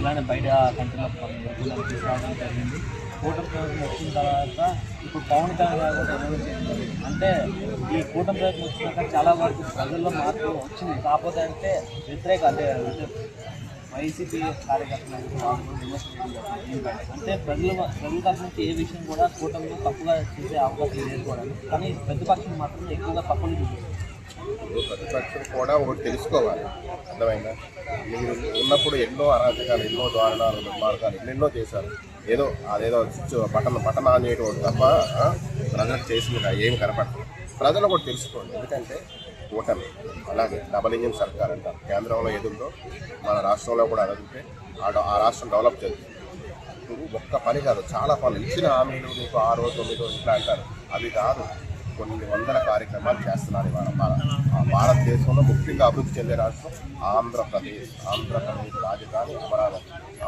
ఇలానే బయట కంట్రీలో తీసుకురావడం జరిగింది. కూటమి ప్రభుత్వం వచ్చిన తర్వాత ఇప్పుడు పవన్ కళ్యాణ్ గారు కూడా డెవలప్ చేసింది. అంటే ఈ కూటమి ప్రభుత్వం వచ్చినాక చాలా వరకు ప్రజల్లో మార్పు వచ్చింది. కాకపోతే అంటే అంటే వైసీపీ కార్యకర్తలు అంటే ప్రజల తరఫు నుంచి ఏ విషయం కూడా కూటమిలో తప్పుగా చేసే అవకాశం లేదు కూడా, కానీ ప్రతిపక్షం మాత్రం ఎక్కువగా తప్పులు చూపిస్తుంది. ప్రతిపక్షం కూడా ఒకటి తెలుసుకోవాలి, అర్థమైందా? మీరు ఉన్నప్పుడు ఎన్నో అరాచకాలు, ఎన్నో దారుణాలు, దుర్మార్గాలు ఎన్నెన్నో చేశారు. అదేదో బటన్ ఆన్ చేయడం తప్ప ప్రజలకు చేసింది ఏమి కనపడదు. ప్రజలు కూడా తెలుసుకోండి. ఎందుకంటే కూటమి అలాగే డబల్ ఇంజిన్ సర్కార్ అంటారు. కేంద్రంలో ఏదుందో మన రాష్ట్రంలో కూడా అడిగితే ఆ రాష్ట్రం డెవలప్ చేస్తుంది. ఇప్పుడు ఒక్క పని కాదు, చాలా పనులు ఇచ్చిన హామీలు మీకు 6 9 ఇట్లా అంటారు. అవి కాదు, కొన్ని వందల కార్యక్రమాలు చేస్తున్నారు ఇవాళ. భారతదేశంలో ముఖ్యంగా అభివృద్ధి చెందే రాష్ట్రం ఆంధ్రప్రదేశ్ రాజధాని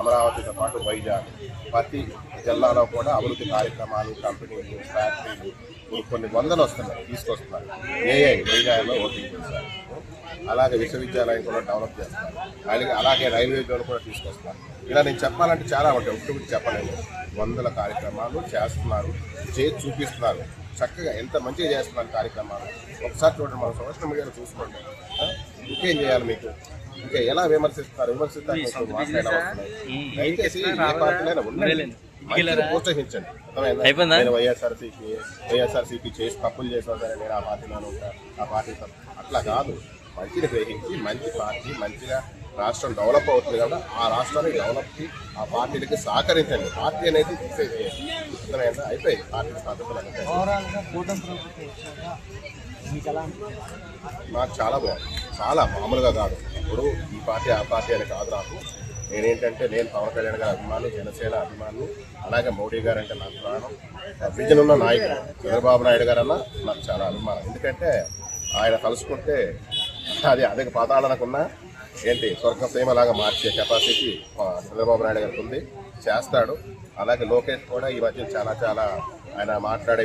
అమరావతితో పాటు వైజాగ్. ప్రతి జిల్లాలో కూడా అభివృద్ధి కార్యక్రమాలు, కంపెనీలు, ఫ్యాక్టరీలు కొన్ని వందలు తీసుకొస్తున్నారు. వైజాగ్లో ఓపెన్ చేస్తారు. అలాగే విశ్వవిద్యాలయం కూడా డెవలప్ చేస్తారు. అలాగే రైల్వే జోన్ కూడా తీసుకొస్తారు. ఇలా నేను చెప్పాలంటే చాలా ఉంటాయి, ఒకటి చెప్పలేము. వందల కార్యక్రమాలు చేస్తున్నారు, చేసి చూపిస్తున్నారు. చక్కగా ఎంత మంచిగా చేస్తున్నారు కార్యక్రమాలు. ఒకసారి చూడండి, మన సోషల్ మీడియాలో చూసుకోండి. ఇంకేం చేయాలి మీకు? ఇంకా ఎలా విమర్శిస్తారు దయచేసి ఏ పార్టీలైనా ఉండండి, ప్రోత్సహించండి. నేను వైఎస్ఆర్సీపీ చేసి తప్పులు చేసినా సరే నేను ఆ పార్టీలోనే ఉంటాను, ఆ పార్టీ అట్లా కాదు. మంచిని గ్రహించి మంచి పార్టీ మంచిగా రాష్ట్రం డెవలప్ అవుతుంది కదా, ఆ రాష్ట్రానికి డెవలప్కి ఆ పార్టీలకి సహకరించండి. పార్టీ అనేది అర్థమైందా? అయిపోయి పార్టీ పద్ధతులు నాకు చాలా బాగుంది, చాలా మామూలుగా కాదు. ఇప్పుడు ఈ పార్టీ ఆ పార్టీ అని కాదు. నేనేంటంటే నేను పవన్ కళ్యాణ్ గారి అభిమాని, జనసేన అభిమాని, అలాగే మోడీ గారు అంటే నాకు ప్రాణం. విజన్ ఉన్న నాయకుడు చంద్రబాబు నాయుడు గారు అన్న నాకు చాలా అభిమానం. ఎందుకంటే ఆయన కలుసుకుంటే అది అదే పాతాళనకున్న ఏంటి స్వర్గసీమలాగా మార్చే కెపాసిటీ చంద్రబాబు నాయుడు గారికి ఉంది, చేస్తాడు. అలాగే లోకేష్ కూడా ఈ మధ్య చాలా ఆయన మాట్లాడే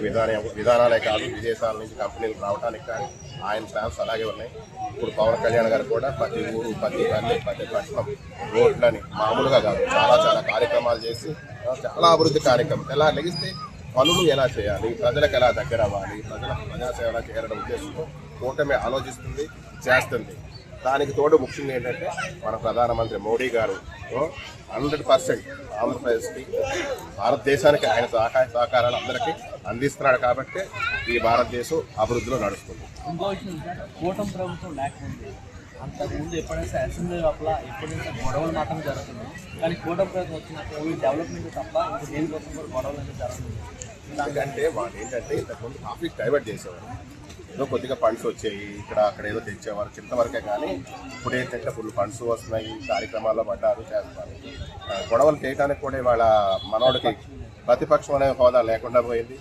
విధానాలే కాదు, విదేశాల నుంచి కంపెనీలు రావడానికి కానీ ఆయన ప్లాన్స్ అలాగే ఉన్నాయి. ఇప్పుడు పవన్ కళ్యాణ్ గారు కూడా ప్రతి ఊరు, ప్రతి పల్లె, ప్రతి పట్టణం రోడ్లని మామూలుగా కాదు చాలా కార్యక్రమాలు చేసి చాలా అభివృద్ధి కార్యక్రమం. ఎలా లెగిస్తే పనులు ఎలా చేయాలి, ప్రజలకు ఎలా దగ్గర అవ్వాలి, ప్రజాసేవ ఎలా చేయాలనే ఉద్దేశంతో కూటమి ఆలోచిస్తుంది, చేస్తుంది. దానికి తోడు ముఖ్యంగా ఏంటంటే మన ప్రధానమంత్రి మోడీ గారు 100% ఆంధ్రప్రదేశ్కి, భారతదేశానికి ఆయన సహకారాలు అందరికీ అందిస్తున్నాడు. కాబట్టి ఈ భారతదేశం అభివృద్ధిలో నడుస్తుంది. ఇంకో విషయం కూటమి ప్రభుత్వం లేకపోతే అంతకుముందు ఎప్పుడైనా అసెంబ్లీ లోపల ఎప్పుడైనా గొడవలు మాత్రం జరుగుతుంది, కానీ కూటమి ప్రభుత్వం వచ్చినప్పుడు డెవలప్మెంట్ తప్ప ఇంకా దేనికోసం కూడా గొడవలు అనేది జరుగుతుంది. ఎందుకంటే వాళ్ళు ఏంటంటే ఇంతకుముందు ట్రాఫిక్ డైవర్ట్ చేసేవారు, ఏదో కొద్దిగా ఫండ్స్ వచ్చాయి, అక్కడ ఏదో తెచ్చేవారు చిన్నవరకే. కానీ ఇప్పుడు ఏంటంటే ఫుల్ ఫండ్స్ వస్తున్నాయి, కార్యక్రమాల్లో పడ్డారు, చేస్తున్నారు. గొడవలు చేయడానికి కూడా వాళ్ళ మనోడికి ప్రతిపక్షం అనే హోదా లేకుండా పోయింది.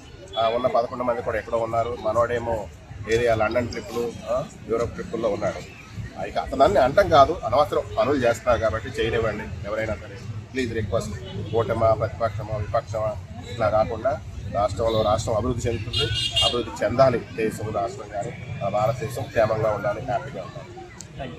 ఉన్న 11 మంది కూడా ఎక్కడో ఉన్నారు. మనోడేమో లండన్ ట్రిప్పులు, యూరోప్ ట్రిప్పుల్లో ఉన్నాడు. ఇక అతనాన్ని అంటాం కాదు, అనవసరం పనులు చేస్తున్నారు కాబట్టి చేయనివ్వండి. ఎవరైనా సరే ప్లీజ్ రిక్వెస్ట్, కూటమా ప్రతిపక్షమా విపక్షమా ఇట్లా కాకుండా రాష్ట్రం అభివృద్ధి చెందుతుంది, అభివృద్ధి చెందాలి. దేశం రాష్ట్రం కానీ భారతదేశం క్షేమంగా ఉండాలి, హ్యాపీగా ఉండాలి.